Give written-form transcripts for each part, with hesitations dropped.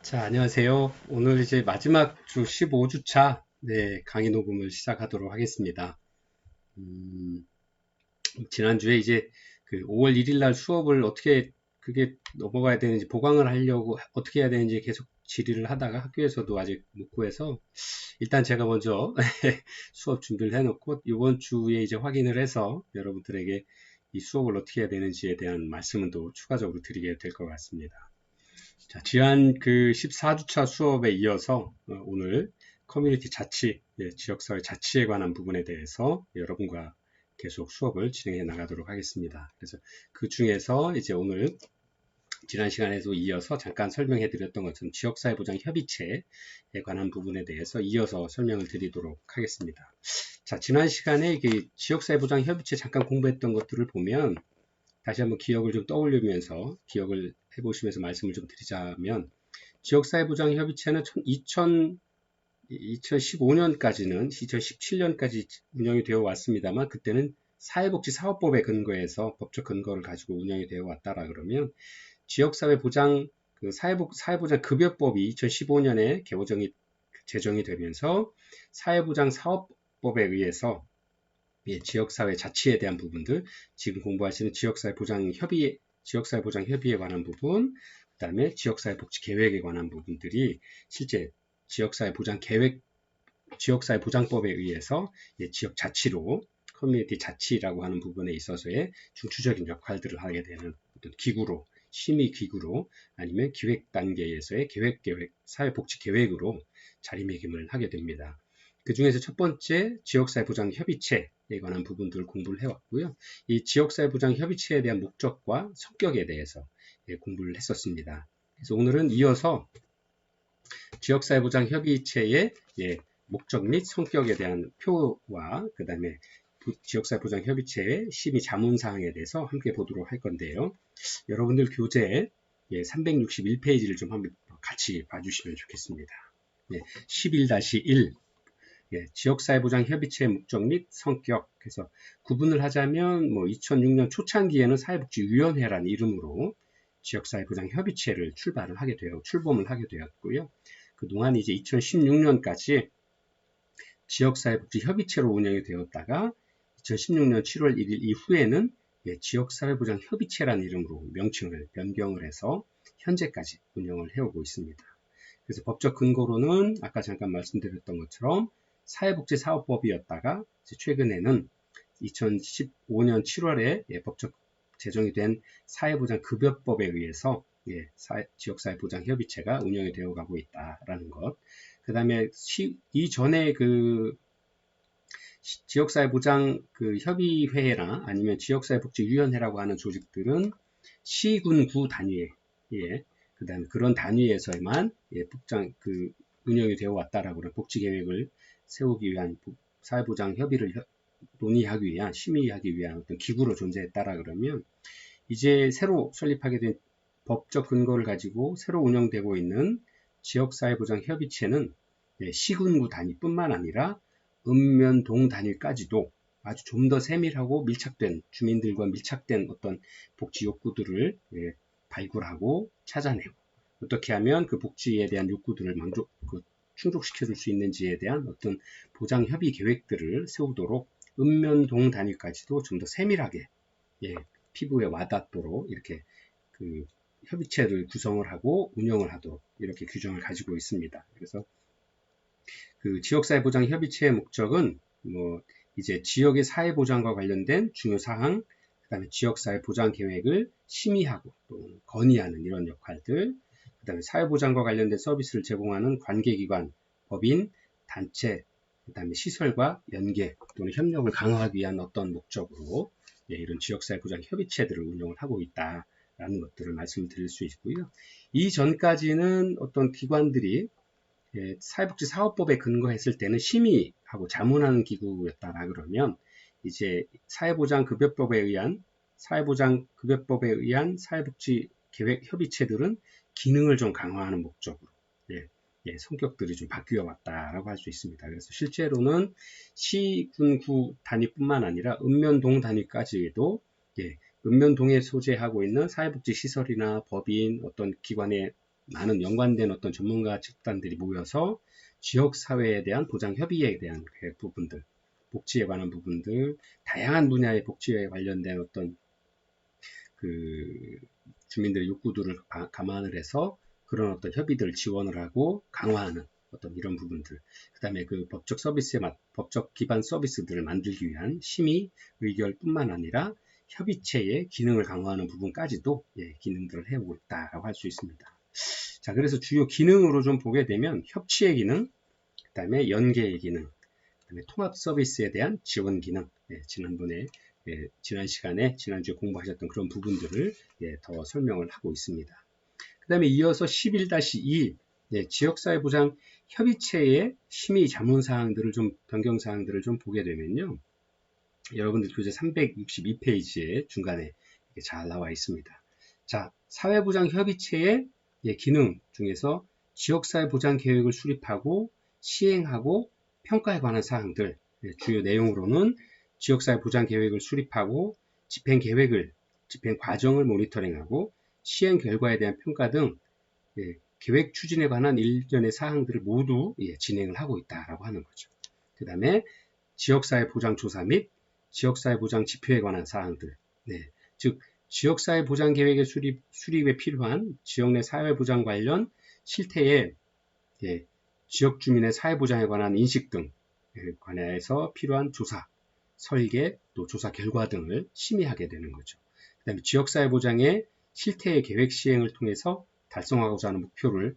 자, 안녕하세요. 오늘 이제 마지막 주 15주차 강의 녹음을 시작하도록 하겠습니다. 지난주에 이제 그 5월 1일 날 수업을 어떻게 그게 넘어가야 되는지 보강을 하려고 어떻게 해야 되는지 계속 질의를 하다가 학교에서도 아직 못 구해서 일단 제가 먼저 수업 준비를 해놓고 이번 주에 이제 확인을 해서 여러분들에게 이 수업을 어떻게 해야 되는지에 대한 말씀은 또 추가적으로 드리게 될 것 같습니다. 자, 지난 그 14주차 수업에 이어서 오늘 커뮤니티 자치, 지역사회 자치에 관한 부분에 대해서 여러분과 계속 수업을 진행해 나가도록 하겠습니다. 그래서 그 중에서 이제 오늘 지난 시간에도 이어서 잠깐 설명해 드렸던 것처럼 지역사회보장 협의체에 관한 부분에 대해서 이어서 설명을 드리도록 하겠습니다. 자, 지난 시간에 지역사회보장 협의체 잠깐 공부했던 것들을 보면 다시 한번 기억을 좀 떠올리면서 기억을 해보시면서 말씀을 좀 드리자면 지역사회보장협의체는 2015년까지는 2017년까지 운영이 되어 왔습니다만 그때는 사회복지사업법에 근거해서 법적 근거를 가지고 운영이 되어 왔다라 그러면 지역사회보장 사회보장급여법이 2015년에 제정이 되면서 사회보장사업법에 의해서 지역사회 자치에 대한 부분들, 지금 공부하시는 지역사회보장협의에 관한 부분, 그 다음에 지역사회복지계획에 관한 부분들이 실제 지역사회보장법에 의해서 지역자치로 커뮤니티 자치라고 하는 부분에 있어서의 중추적인 역할들을 하게 되는 어떤 기구로, 심의기구로 아니면 기획 단계에서의 사회복지계획으로 자리매김을 하게 됩니다. 그 중에서 첫 번째 지역사회보장협의체에 관한 부분들을 공부를 해왔고요. 이 지역사회보장협의체에 대한 목적과 성격에 대해서 공부를 했었습니다. 그래서 오늘은 이어서 지역사회보장협의체의 목적 및 성격에 대한 표와 그 다음에 지역사회보장협의체의 심의 자문사항에 대해서 함께 보도록 할 건데요. 여러분들 교재 361페이지를 좀 한번 같이 봐주시면 좋겠습니다. 11-1 지역사회보장협의체의 목적 및 성격. 그래서 구분을 하자면 2006년 초창기에는 사회복지위원회라는 이름으로 지역사회보장협의체를 출범을 하게 되었고요. 그동안 이제 2016년까지 지역사회복지협의체로 운영이 되었다가 2016년 7월 1일 이후에는 지역사회보장협의체라는 이름으로 명칭을 변경을 해서 현재까지 운영을 해오고 있습니다. 그래서 법적 근거로는 아까 잠깐 말씀드렸던 것처럼 사회복지사업법이었다가 최근에는 2015년 7월에 법적 제정이 된 사회보장급여법에 의해서 지역사회보장협의체가 운영이 되어 가고 있다라는 것. 그 다음에 이전에 지역사회보장 협의회나 아니면 지역사회복지위원회라고 하는 조직들은 시, 군, 구 단위에 그 다음에 그런 단위에서만 운영이 되어 왔다라고 하는 복지계획을 세우기 위한 사회보장 협의를 논의하기 위한 심의하기 위한 어떤 기구로 존재했다라 그러면 이제 새로 설립하게 된 법적 근거를 가지고 새로 운영되고 있는 지역사회보장협의체는 시군구 단위뿐만 아니라 읍면동 단위까지도 아주 좀 더 세밀하고 주민들과 밀착된 어떤 복지 욕구들을 발굴하고 찾아내고 어떻게 하면 그 복지에 대한 욕구들을 충족시켜 줄 수 있는지에 대한 어떤 보장 협의 계획들을 세우도록 읍면동 단위까지도 좀 더 세밀하게 피부에 와닿도록 이렇게 협의체를 구성을 하고 운영을 하도록 이렇게 규정을 가지고 있습니다. 그래서 지역사회보장 협의체의 목적은 이제 지역의 사회보장과 관련된 중요 사항, 그 다음에 지역사회 보장 계획을 심의하고 또 건의하는 이런 역할들, 그 다음에 사회보장과 관련된 서비스를 제공하는 관계기관, 법인, 단체, 그 다음에 시설과 연계 또는 협력을 강화하기 위한 어떤 목적으로 이런 지역사회보장 협의체들을 운영을 하고 있다라는 것들을 말씀드릴 수 있고요. 이전까지는 어떤 기관들이 사회복지사업법에 근거했을 때는 심의하고 자문하는 기구였다라 그러면 이제 사회보장급여법에 의한 사회복지계획협의체들은 기능을 좀 강화하는 목적으로 성격들이 좀 바뀌어 왔다라고 할 수 있습니다. 그래서 실제로는 시, 군, 구 단위뿐만 아니라 읍면동 단위까지도 읍면동에 소재하고 있는 사회복지시설이나 법인 어떤 기관의 많은 연관된 어떤 전문가 집단들이 모여서 지역사회에 대한 보장 협의에 대한 그 부분들, 복지에 관한 부분들, 다양한 분야의 복지에 관련된 어떤 그 주민들의 욕구들을 감안을 해서 그런 어떤 협의들을 지원을 하고 강화하는 어떤 이런 부분들, 그 다음에 그 법적 서비스에 법적 기반 서비스들을 만들기 위한 심의, 의결뿐만 아니라 협의체의 기능을 강화하는 부분까지도 기능들을 해오고 있다라고 할 수 있습니다. 자, 그래서 주요 기능으로 좀 보게 되면 협치의 기능, 그 다음에 연계의 기능, 그 다음에 통합 서비스에 대한 지원 기능, 지난번에 지난 시간에 지난주에 공부하셨던 그런 부분들을 더 설명을 하고 있습니다. 그 다음에 이어서 11-2 지역사회 보장 협의체의 심의 자문사항들을 좀 변경사항들을 좀 보게 되면요. 여러분들 교재 362페이지에 중간에 잘 나와 있습니다. 자, 사회보장협의체의 기능 중에서 지역사회보장계획을 수립하고 시행하고 평가에 관한 사항들, 주요 내용으로는 지역사회보장계획을 수립하고 집행 과정을 모니터링하고 시행 결과에 대한 평가 등 계획 추진에 관한 일련의 사항들을 모두 진행을 하고 있다라고 하는 거죠. 그 다음에 지역사회 보장 조사 및 지역사회 보장 지표에 관한 사항들, 즉 지역사회 보장 계획의 수립에 필요한 지역 내 사회 보장 관련 실태에 지역 주민의 사회 보장에 관한 인식 등에 관해서 필요한 조사, 설계, 또 조사 결과 등을 심의하게 되는 거죠. 그 다음에 지역사회 보장의 실태의 계획 시행을 통해서 달성하고자 하는 목표를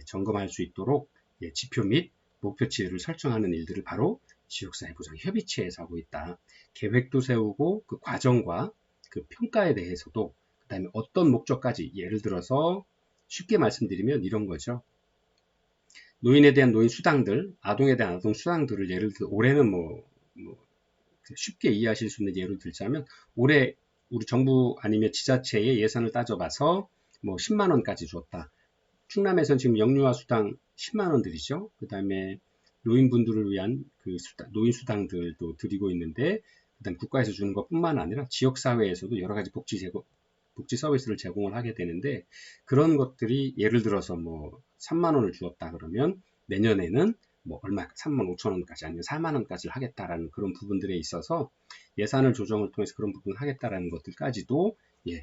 점검할 수 있도록 지표 및 목표치를 설정하는 일들을 바로 지역사회 보장 협의체에서 하고 있다. 계획도 세우고 그 과정과 그 평가에 대해서도 그 다음에 어떤 목적까지, 예를 들어서 쉽게 말씀드리면 이런 거죠. 노인에 대한 노인 수당들, 아동에 대한 아동 수당들을 예를 들어 올해는 쉽게 이해하실 수 있는 예를 들자면 올해 우리 정부 아니면 지자체의 예산을 따져봐서 10만 원까지 줬다. 충남에서는 지금 영유아 수당 10만 원 드리죠. 그 다음에 노인분들을 위한 그 노인 수당들도 드리고 있는데, 그다음 국가에서 주는 것뿐만 아니라 지역사회에서도 여러 가지 복지 서비스를 제공을 하게 되는데, 그런 것들이 예를 들어서 3만 원을 주었다 그러면 내년에는 얼마 3만 5천 원까지 아니면 4만 원까지를 하겠다라는 그런 부분들에 있어서 예산을 조정을 통해서 그런 부분을 하겠다라는 것들까지도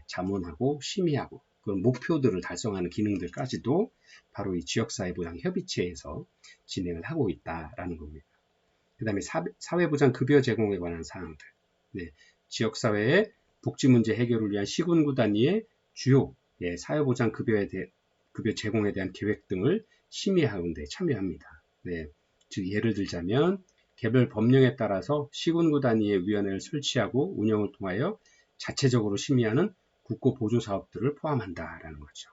자문하고 심의하고 그런 목표들을 달성하는 기능들까지도 바로 이 지역사회보장협의체에서 진행을 하고 있다라는 겁니다. 그 다음에 사회보장 급여 제공에 관한 사항들, 지역사회의 복지 문제 해결을 위한 시군구 단위의 주요 사회보장 급여 제공에 대한 계획 등을 심의하는 데 참여합니다. 즉 예를 들자면 개별 법령에 따라서 시군구 단위의 위원회를 설치하고 운영을 통하여 자체적으로 심의하는 국고 보조 사업들을 포함한다라는 거죠.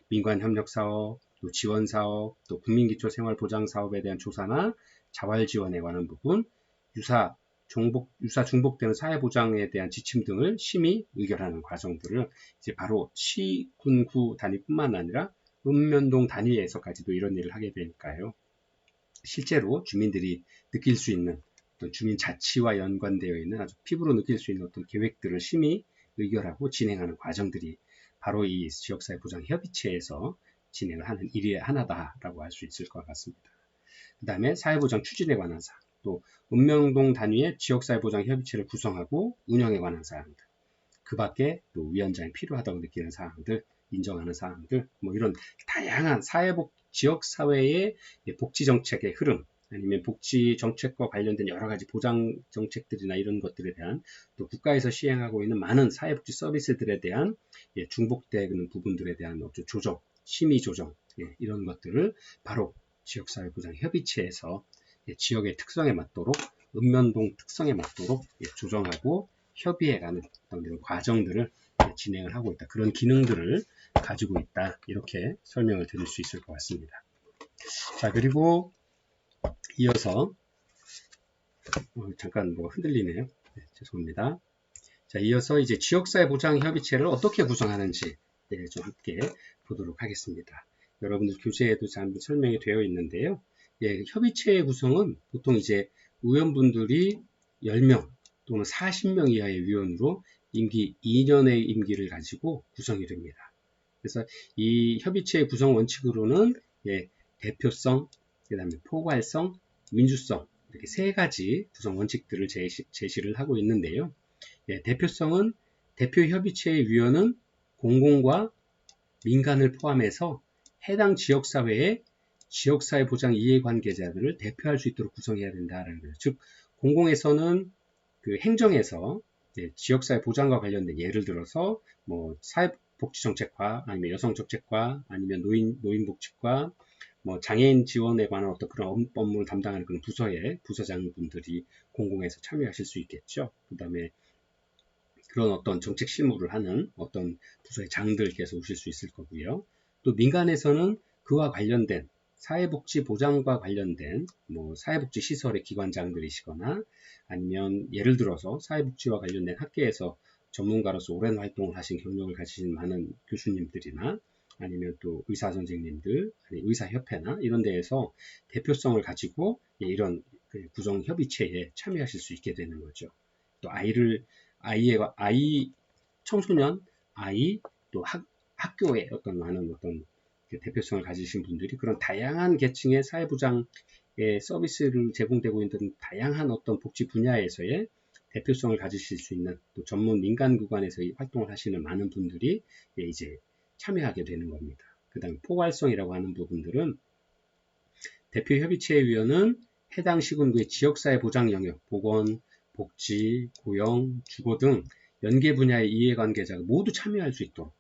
민관 협력 사업, 또 지원 사업, 또 국민기초 생활 보장 사업에 대한 조사나 자활 지원에 관한 부분, 유사 중복되는 사회 보장에 대한 지침 등을 심의 의결하는 과정들을 이제 바로 시, 군, 구 단위뿐만 아니라 읍면동 단위에서까지도 이런 일을 하게 되니까요. 실제로 주민들이 느낄 수 있는 어떤 주민 자치와 연관되어 있는 아주 피부로 느낄 수 있는 어떤 계획들을 심의 의결하고 진행하는 과정들이 바로 이 지역사회 보장 협의체에서 진행을 하는 일의 하나다라고 할 수 있을 것 같습니다. 그 다음에 사회보장 추진에 관한 사항, 또 읍면동 단위의 지역사회보장 협의체를 구성하고 운영에 관한 사항들, 그 밖에 또 위원장이 필요하다고 느끼는 사항들, 인정하는 사항들, 이런 다양한 지역사회의 복지정책의 흐름, 아니면 복지정책과 관련된 여러 가지 보장 정책들이나 이런 것들에 대한, 또 국가에서 시행하고 있는 많은 사회복지 서비스들에 대한 중복되는 부분들에 대한 조정, 심의 조정, 이런 것들을 바로 지역사회보장협의체에서 지역의 특성에 맞도록, 읍면동 특성에 맞도록 조정하고 협의해가는 어떤 과정들을 진행을 하고 있다. 그런 기능들을 가지고 있다. 이렇게 설명을 드릴 수 있을 것 같습니다. 자, 그리고 이어서 잠깐 흔들리네요. 죄송합니다. 자, 이어서 이제 지역사회 보장협의체를 어떻게 구성하는지 좀 함께 보도록 하겠습니다. 여러분들 교재에도 잘 설명이 되어 있는데요. 협의체의 구성은 보통 이제 의원분들이 10명 또는 40명 이하의 위원으로 임기 2년의 임기를 가지고 구성이 됩니다. 그래서 이 협의체의 구성 원칙으로는 대표성, 그 다음에 포괄성, 민주성 이렇게 세 가지 구성 원칙들을 제시를 하고 있는데요. 대표성은 대표협의체의 위원은 공공과 민간을 포함해서 해당 지역사회의 지역사회 보장 이해관계자들을 대표할 수 있도록 구성해야 된다라는 거죠. 즉 공공에서는 그 행정에서 지역사회 보장과 관련된 예를 들어서 뭐 사회복지정책과 아니면 여성정책과 아니면 노인복지과 뭐 장애인 지원에 관한 어떤 그런 업무를 담당하는 그런 부서의 부서장분들이 공공에서 참여하실 수 있겠죠. 그 다음에 그런 어떤 정책 실무를 하는 어떤 부서의 장들께서 오실 수 있을 거고요. 또 민간에서는 그와 관련된 사회복지 보장과 관련된 뭐 사회복지 시설의 기관장들이시거나 아니면 예를 들어서 사회복지와 관련된 학계에서 전문가로서 오랜 활동을 하신 경력을 가지신 많은 교수님들이나 아니면 또 의사 선생님들, 의사협회나 이런 데에서 대표성을 가지고 이런 구성 협의체에 참여하실 수 있게 되는 거죠. 또 청소년, 또 학교의 어떤 많은 어떤 대표성을 가지신 분들이 그런 다양한 계층의 사회보장의 서비스를 제공되고 있는 다양한 어떤 복지 분야에서의 대표성을 가지실 수 있는 또 전문 민간 기관에서 활동을 하시는 많은 분들이 이제 참여하게 되는 겁니다. 그 다음에 포괄성이라고 하는 부분들은 대표협의체의 위원은 해당 시군구의 지역사회 보장 영역, 보건, 복지, 고용, 주거 등 연계 분야의 이해관계자가 모두 참여할 수 있도록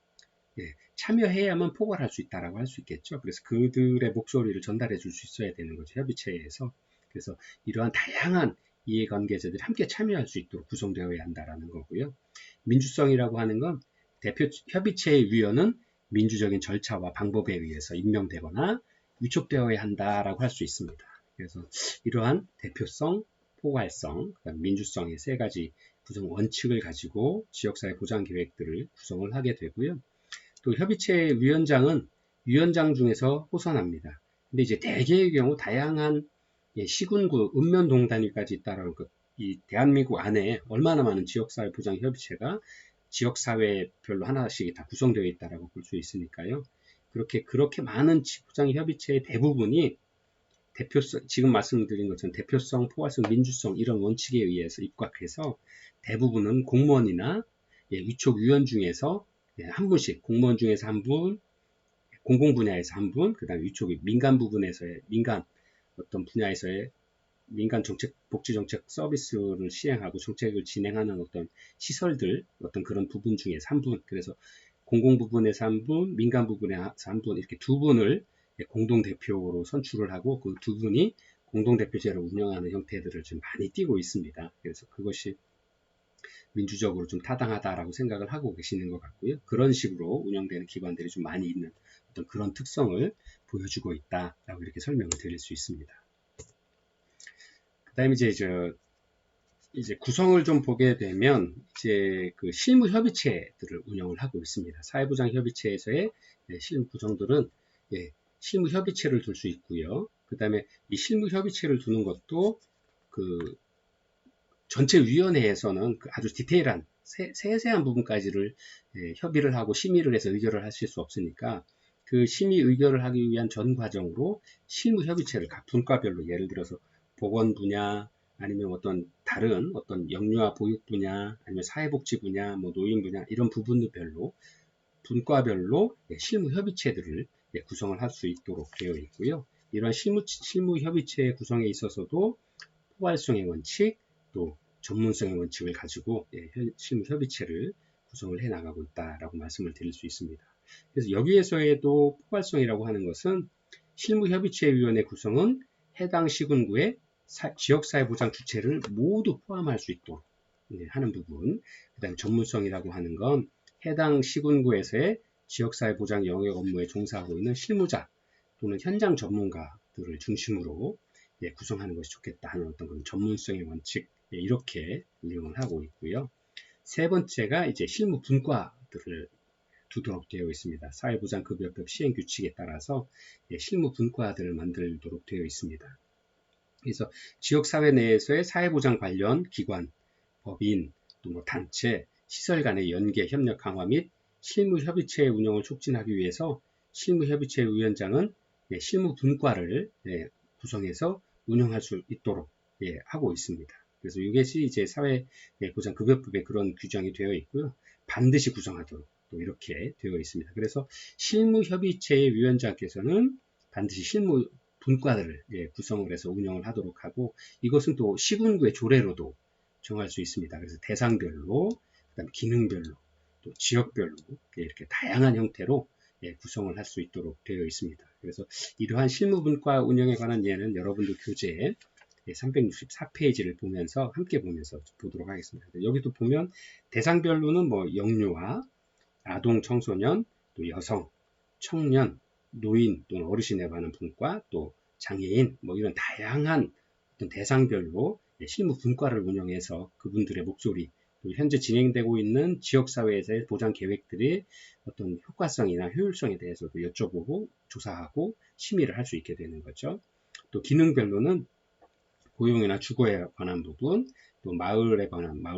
참여해야만 포괄할 수 있다라고 할 수 있겠죠. 그래서 그들의 목소리를 전달해 줄 수 있어야 되는 거죠. 협의체에서. 그래서 이러한 다양한 이해관계자들이 함께 참여할 수 있도록 구성되어야 한다라는 거고요. 민주성이라고 하는 건 협의체의 위원은 민주적인 절차와 방법에 의해서 임명되거나 위촉되어야 한다라고 할 수 있습니다. 그래서 이러한 대표성, 포괄성, 민주성의 세 가지 구성 원칙을 가지고 지역사회 보장 계획들을 구성을 하게 되고요. 또 협의체 위원장은 위원장 중에서 호선합니다. 근데 이제 대개의 경우 다양한 시군구, 읍면 단위까지 있다라는 것. 이 대한민국 안에 얼마나 많은 지역사회 보장 협의체가 지역사회별로 하나씩 다 구성되어 있다라고 볼 수 있으니까요. 그렇게 많은 보장 협의체의 대부분이 대표성, 지금 말씀드린 것처럼 대표성, 포괄성, 민주성 이런 원칙에 의해서 입각해서 대부분은 공무원이나 위촉 위원 중에서 한 분씩, 공무원 중에서 한 분, 공공 분야에서 한 분, 그 다음에 위촉이 민간 부분에서의 민간 어떤 분야에서의 민간 정책, 복지 정책 서비스를 시행하고 정책을 진행하는 어떤 시설들, 어떤 그런 부분 중에서 한 분, 그래서 공공 부분에서 한 분, 민간 부분에서 한 분, 이렇게 두 분을 공동대표로 선출을 하고 그 두 분이 공동대표제를 운영하는 형태들을 좀 많이 띄고 있습니다. 그래서 그것이 민주적으로 좀 타당하다라고 생각을 하고 계시는 것 같고요. 그런 식으로 운영되는 기관들이 좀 많이 있는 어떤 그런 특성을 보여주고 있다라고 이렇게 설명을 드릴 수 있습니다. 그 다음에 이제 구성을 좀 보게 되면 이제 그 실무 협의체들을 운영을 하고 있습니다. 사회보장 협의체에서의 실무 구성들은 실무 협의체를 둘 수 있고요. 그 다음에 이 실무 협의체를 두는 것도 그 전체 위원회에서는 아주 디테일한 세세한 부분까지를 협의를 하고 심의를 해서 의결을 하실 수 없으니까 그 심의 의결을 하기 위한 전 과정으로 실무 협의체를 각 분과별로 예를 들어서 보건 분야 아니면 어떤 다른 어떤 영유아 보육 분야 아니면 사회복지 분야 뭐 노인 분야 이런 부분들별로 분과별로 실무 협의체들을 구성을 할 수 있도록 되어 있고요. 이런 실무 협의체 구성에 있어서도 포괄성의 원칙 또 전문성의 원칙을 가지고 실무 협의체를 구성을 해 나가고 있다라고 말씀을 드릴 수 있습니다. 그래서 여기에서에도 포괄성이라고 하는 것은 실무협의체위원회 구성은 해당 시군구의 지역사회보장 주체를 모두 포함할 수 있도록 하는 부분. 그 다음에 전문성이라고 하는 건 해당 시군구에서의 지역사회보장 영역 업무에 종사하고 있는 실무자 또는 현장 전문가들을 중심으로 구성하는 것이 좋겠다 하는 어떤 그런 전문성의 원칙 이렇게 운영을 하고 있고요. 세 번째가 이제 실무 분과들을 두도록 되어 있습니다. 사회보장급여법 시행규칙에 따라서 실무 분과들을 만들도록 되어 있습니다. 그래서 지역사회 내에서의 사회보장 관련 기관, 법인, 또 뭐 단체, 시설 간의 연계, 협력 강화 및 실무협의체 운영을 促진하기 위해서 실무협의체 위원장은 실무분과를 구성해서 운영할 수 있도록 하고 있습니다. 그래서 이것이 이제 사회보장급여법에 그런 규정이 되어 있고요. 반드시 구성하도록 또 이렇게 되어 있습니다. 그래서 실무협의체의 위원장께서는 반드시 실무분과들을 구성을 해서 운영을 하도록 하고, 이것은 또 시군구의 조례로도 정할 수 있습니다. 그래서 대상별로, 그다음 기능별로, 또 지역별로 이렇게 다양한 형태로 구성을 할 수 있도록 되어 있습니다. 그래서 이러한 실무분과 운영에 관한 예는 여러분들 교재에 364페이지를 함께 보면서 보도록 하겠습니다. 여기도 보면 대상별로는 뭐 영유아, 아동, 청소년, 또 여성, 청년, 노인 또는 어르신에 관한 분과, 또 장애인, 뭐 이런 다양한 어떤 대상별로 실무분과를 운영해서 그분들의 목소리, 또 현재 진행되고 있는 지역사회에서의 보장 계획들의 어떤 효과성이나 효율성에 대해서도 여쭤보고 조사하고 심의를 할 수 있게 되는 거죠. 또 기능별로는 고용이나 주거에 관한 부분, 또 마을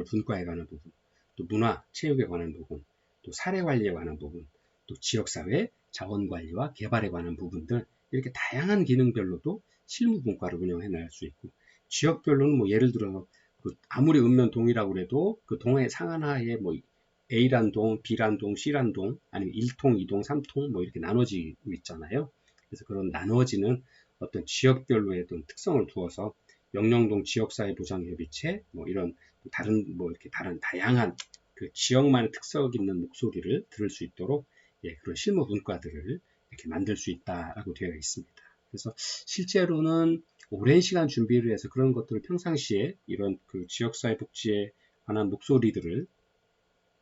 분과에 관한 부분, 또 문화, 체육에 관한 부분, 또 사례관리에 관한 부분, 또 지역사회, 자원관리와 개발에 관한 부분들, 이렇게 다양한 기능별로도 실무분과를 운영해 나갈 수 있고, 지역별로는 뭐 예를 들어 아무리 읍면동이라고 해도 그 동의 상하나에 뭐 A란 동, B란 동, C란 동, 아니면 1통, 2동, 3통 뭐 이렇게 나눠지고 있잖아요. 그래서 그런 나눠지는 어떤 지역별로의 어떤 특성을 두어서 영령동 지역사회보장협의체 뭐 이런 이렇게 다른 다양한 그 지역만의 특색 있는 목소리를 들을 수 있도록 그런 실무분과들을 이렇게 만들 수 있다라고 되어 있습니다. 그래서 실제로는 오랜 시간 준비를 해서 그런 것들을 평상시에 이런 그 지역사회 복지에 관한 목소리들을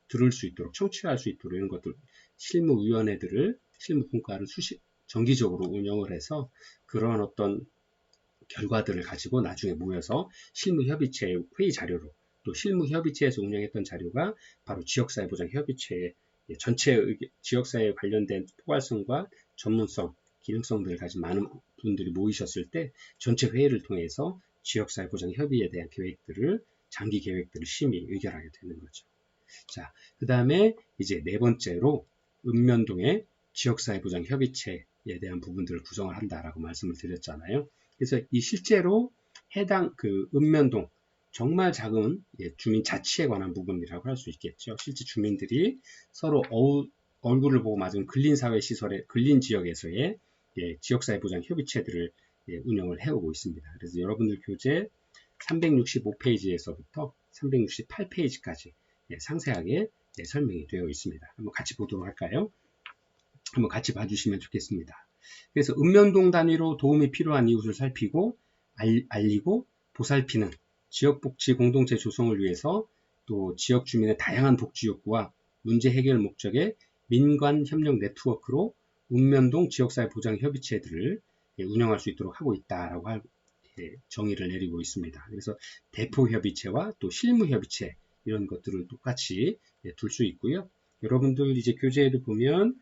들을 수 있도록, 청취할 수 있도록 이런 것들, 실무분과를 정기적으로 운영을 해서 그런 어떤 결과들을 가지고 나중에 모여서 실무협의체 회의 자료로, 또 실무협의체에서 운영했던 자료가 바로 지역사회보장협의체의 전체 지역사회에 관련된 포괄성과 전문성, 기능성들을 가진 많은 분들이 모이셨을 때 전체 회의를 통해서 지역사회보장협의에 대한 장기 계획들을 심의, 의결하게 되는 거죠. 자, 그 다음에 이제 네 번째로 읍면동의 지역사회보장협의체에 대한 부분들을 구성을 한다라고 말씀을 드렸잖아요. 그래서 이 실제로 해당 그 읍면동 정말 작은 주민 자치에 관한 부분이라고 할 수 있겠죠. 실제 주민들이 서로 얼굴을 보고 맞은 근린 지역에서의 지역사회보장협의체들을 운영을 해오고 있습니다. 그래서 여러분들 교재 365페이지에서부터 368페이지까지 상세하게 설명이 되어 있습니다. 한번 같이 보도록 할까요? 한번 같이 봐주시면 좋겠습니다. 그래서 읍면동 단위로 도움이 필요한 이웃을 살피고 알리고 보살피는 지역복지 공동체 조성을 위해서, 또 지역 주민의 다양한 복지 욕구와 문제 해결 목적의 민관 협력 네트워크로 읍면동 지역사회보장협의체들을 운영할 수 있도록 하고 있다라고 정의를 내리고 있습니다. 그래서 대표협의체와 또 실무협의체 이런 것들을 똑같이 둘 수 있고요. 여러분들 이제 교재에도 보면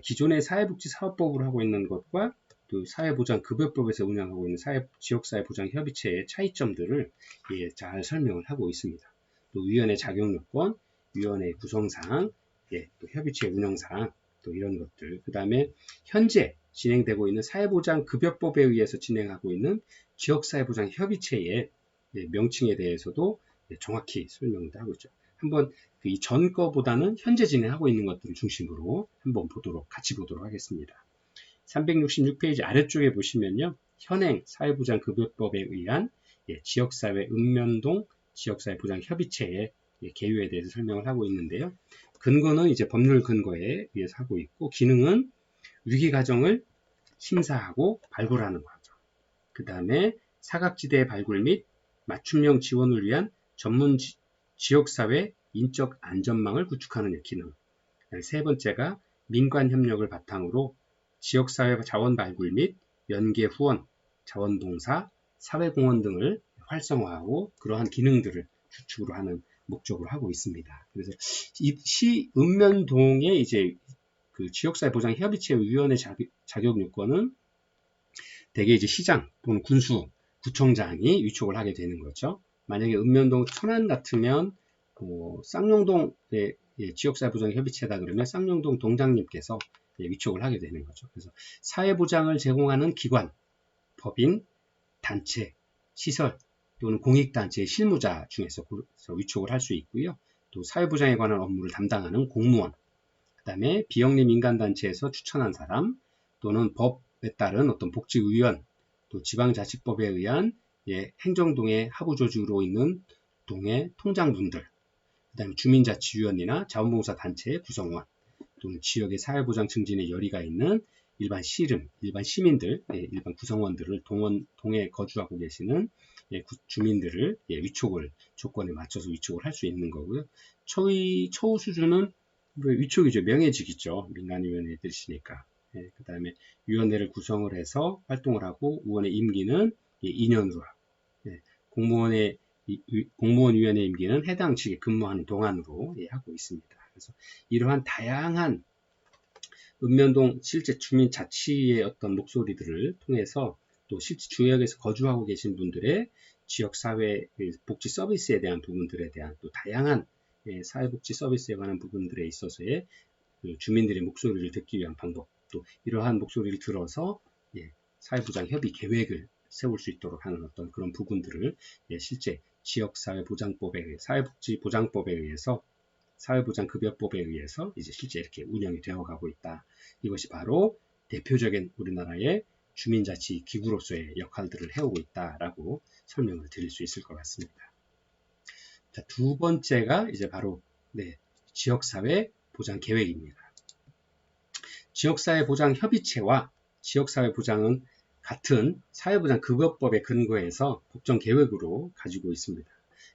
기존의 사회복지사업법으로 하고 있는 것과 또 사회보장급여법에서 운영하고 있는 지역사회보장협의체의 차이점들을 잘 설명을 하고 있습니다. 또 위원회 자격요건, 위원회 구성사항, 또 협의체 운영사항, 또 이런 것들, 그 다음에 현재 진행되고 있는 사회보장급여법에 의해서 진행하고 있는 지역사회보장협의체의 명칭에 대해서도 정확히 설명을 하고 있죠. 한번 이 전 거보다는 현재 진행하고 있는 것들을 중심으로 한번 같이 보도록 하겠습니다. 366페이지 아래쪽에 보시면요. 현행 사회보장급여법에 의한 지역사회 읍면동 지역사회보장협의체의 개요에 대해서 설명을 하고 있는데요. 근거는 이제 법률 근거에 의해서 하고 있고, 기능은 위기 과정을 심사하고 발굴하는 과정, 그 다음에 사각지대 발굴 및 맞춤형 지원을 위한 전문 지역사회 인적 안전망을 구축하는 기능. 세 번째가 민관 협력을 바탕으로 지역사회 자원 발굴 및 연계 후원, 자원봉사, 사회공헌 등을 활성화하고 그러한 기능들을 주축으로 하는 목적으로 하고 있습니다. 그래서 이 읍면동의 이제 그 지역사회보장협의체 위원회 자격 요건은 대개 이제 시장 또는 구청장이 위촉을 하게 되는 거죠. 만약에 읍면동 천안 같으면 쌍용동에 지역사회보장협의체다 그러면 쌍용동 동장님께서 위촉을 하게 되는 거죠. 그래서 사회보장을 제공하는 기관, 법인, 단체, 시설 또는 공익단체의 실무자 중에서 위촉을 할 수 있고요. 또 사회보장에 관한 업무를 담당하는 공무원, 그 다음에 비영리 민간단체에서 추천한 사람 또는 법에 따른 어떤 복지의원, 또 지방자치법에 의한 행정동의 하부조직으로 있는 동의 통장분들, 그 다음에 주민자치위원회나 자원봉사단체의 구성원, 또는 지역의 사회보장 증진에 열의가 있는 일반 시름, 일반 시민들, 일반 구성원들을 동에 거주하고 계시는 주민들을 위촉을 조건에 맞춰서 위촉을 할 수 있는 거고요. 처우 수준은 위촉이죠. 명예직이죠. 민간위원회들이시니까. 그 다음에 위원회를 구성을 해서 활동을 하고 의원의 임기는 2년으로 하고 공무원위원회 임기는 해당 직에 근무하는 동안으로 하고 있습니다. 그래서 이러한 다양한 읍면동 실제 주민 자치의 어떤 목소리들을 통해서 또 실제 지역에서 거주하고 계신 분들의 지역사회 복지 서비스에 대한 부분들에 대한 또 다양한 사회복지 서비스에 관한 부분들에 있어서의 주민들의 목소리를 듣기 위한 방법, 또 이러한 목소리를 들어서 사회보장 협의 계획을 세울 수 있도록 하는 어떤 그런 부분들을 실제 지역사회보장법에 사회복지보장법에 의해서 사회보장급여법에 의해서 이제 실제 이렇게 운영이 되어가고 있다. 이것이 바로 대표적인 우리나라의 주민자치 기구로서의 역할들을 해오고 있다라고 설명을 드릴 수 있을 것 같습니다. 자, 두 번째가 이제 바로 지역사회 보장 계획입니다. 지역사회 보장 협의체와 지역사회 보장은 같은 사회보장급여법에 근거해서 법정 계획으로 가지고 있습니다.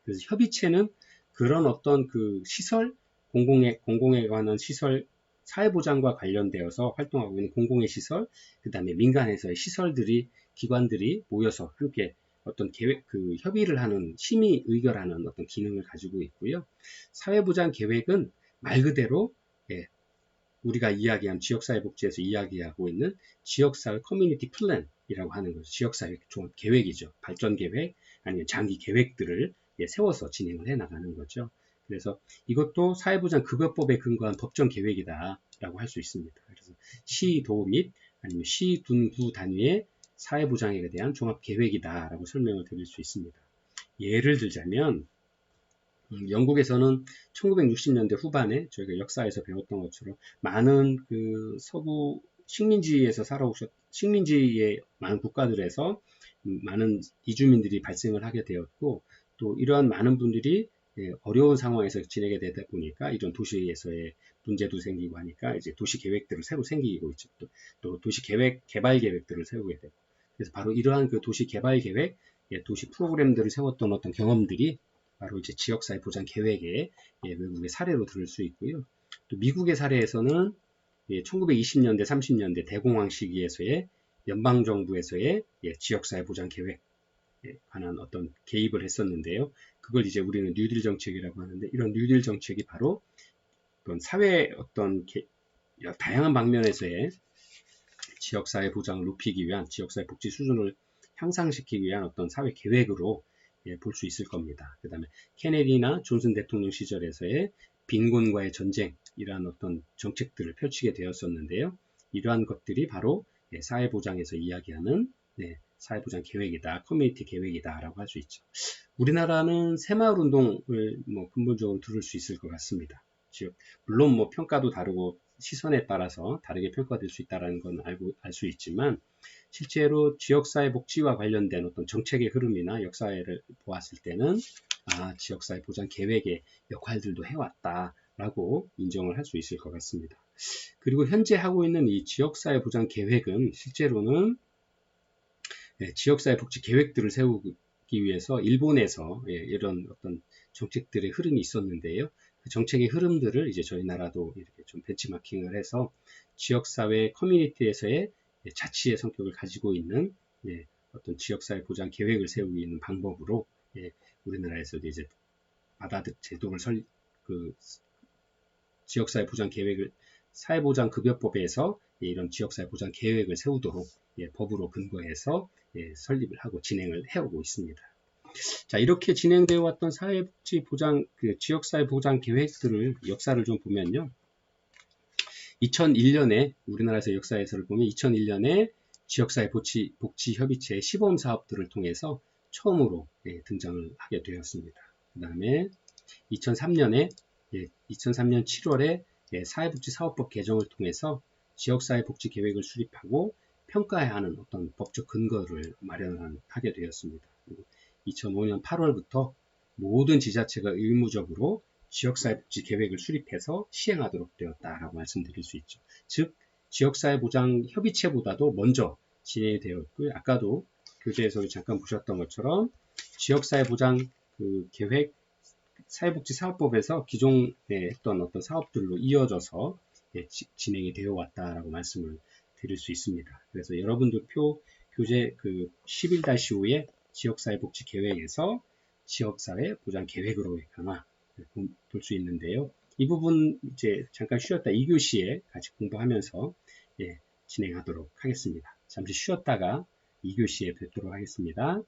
그래서 협의체는 그런 어떤 그 시설, 공공에 관한 시설, 사회보장과 관련되어서 활동하고 있는 공공의 시설, 그 다음에 민간에서의 시설들이, 기관들이 모여서 함께 어떤 협의를 하는, 심의 의결하는 어떤 기능을 가지고 있고요. 사회보장 계획은 말 그대로, 우리가 이야기한 지역사회복지에서 이야기하고 있는 지역사회 커뮤니티 플랜이라고 하는 거죠. 지역사회 종합 계획이죠. 발전 계획, 아니면 장기 계획들을 세워서 진행을 해 나가는 거죠. 그래서 이것도 사회보장급여법에 근거한 법정 계획이다라고 할 수 있습니다. 그래서 시도 및 아니면 시군구 단위의 사회보장에 대한 종합 계획이다라고 설명을 드릴 수 있습니다. 예를 들자면 영국에서는 1960년대 후반에 저희가 역사에서 배웠던 것처럼 많은 그 서부 식민지에서 식민지의 많은 국가들에서 많은 이주민들이 발생을 하게 되었고, 또 이러한 많은 분들이 어려운 상황에서 지내게 되다 보니까 이런 도시에서의 문제도 생기고 하니까 이제 도시 계획들을 새로 생기고 있죠. 또 도시 개발 계획들을 세우게 되고, 그래서 바로 이러한 그 도시 개발 계획, 도시 프로그램들을 세웠던 어떤 경험들이 바로 이제 지역사회 보장 계획의 외국의 사례로 들을 수 있고요. 또 미국의 사례에서는 1920년대, 30년대 대공황 시기에서의 연방정부에서의 지역사회 보장 계획에 관한 어떤 개입을 했었는데요. 그걸 이제 우리는 뉴딜 정책이라고 하는데, 이런 뉴딜 정책이 바로 어떤 사회 다양한 방면에서의 지역사회 보장을 높이기 위한, 지역사회 복지 수준을 향상시키기 위한 어떤 사회 계획으로 볼 수 있을 겁니다. 그 다음에 케네디나 존슨 대통령 시절에서의 빈곤과의 전쟁이라는 어떤 정책들을 펼치게 되었었는데요. 이러한 것들이 바로 사회보장에서 이야기하는 사회보장 계획이다, 커뮤니티 계획이다 라고 할 수 있죠. 우리나라는 새마을운동을 근본적으로 들을 수 있을 것 같습니다. 물론 평가도 다르고 시선에 따라서 다르게 평가될 수 있다는 건 알 수 있지만, 실제로 지역사회 복지와 관련된 어떤 정책의 흐름이나 역사를 보았을 때는 지역사회 보장 계획의 역할들도 해왔다라고 인정을 할 수 있을 것 같습니다. 그리고 현재 하고 있는 이 지역사회 보장 계획은 실제로는 지역사회 복지 계획들을 세우기 위해서 일본에서 이런 어떤 정책들의 흐름이 있었는데요. 그 정책의 흐름들을 이제 저희 나라도 이렇게 좀 벤치마킹을 해서 지역사회 커뮤니티에서의 자치의 성격을 가지고 있는 어떤 지역사회 보장 계획을 세우기 있는 방법으로 우리나라에서도 이제 제도를 지역사회 보장 계획을 사회보장급여법에서 이런 지역사회 보장 계획을 세우도록 법으로 근거해서 설립을 하고 진행을 해오고 있습니다. 자, 이렇게 진행되어 왔던 사회복지 보장, 지역사회 보장 계획들을 역사를 좀 보면요. 2001년에 우리나라에서 역사에서를 보면 2001년에 지역사회 복지 협의체 시범 사업들을 통해서 처음으로 등장을 하게 되었습니다. 그 다음에 2003년에 2003년 7월에 사회복지 사업법 개정을 통해서 지역사회 복지 계획을 수립하고 평가해야 하는 어떤 법적 근거를 마련하게 되었습니다. 그리고 2005년 8월부터 모든 지자체가 의무적으로 지역사회복지 계획을 수립해서 시행하도록 되었다라고 말씀드릴 수 있죠. 즉, 지역사회보장협의체보다도 먼저 진행이 되어 있고요. 아까도 교재에서 잠깐 보셨던 것처럼 지역사회보장 계획 사회복지사업법에서 기존에 했던 어떤 사업들로 이어져서 진행이 되어 왔다라고 말씀을 드릴 수 있습니다. 그래서 여러분들 교재 11-5의 지역사회복지 계획에서 지역사회 보장 계획으로의 강화 볼 수 있는데요. 이 부분 이제 잠깐 쉬었다 2교시에 같이 공부하면서 진행하도록 하겠습니다. 잠시 쉬었다가 2교시에 뵙도록 하겠습니다.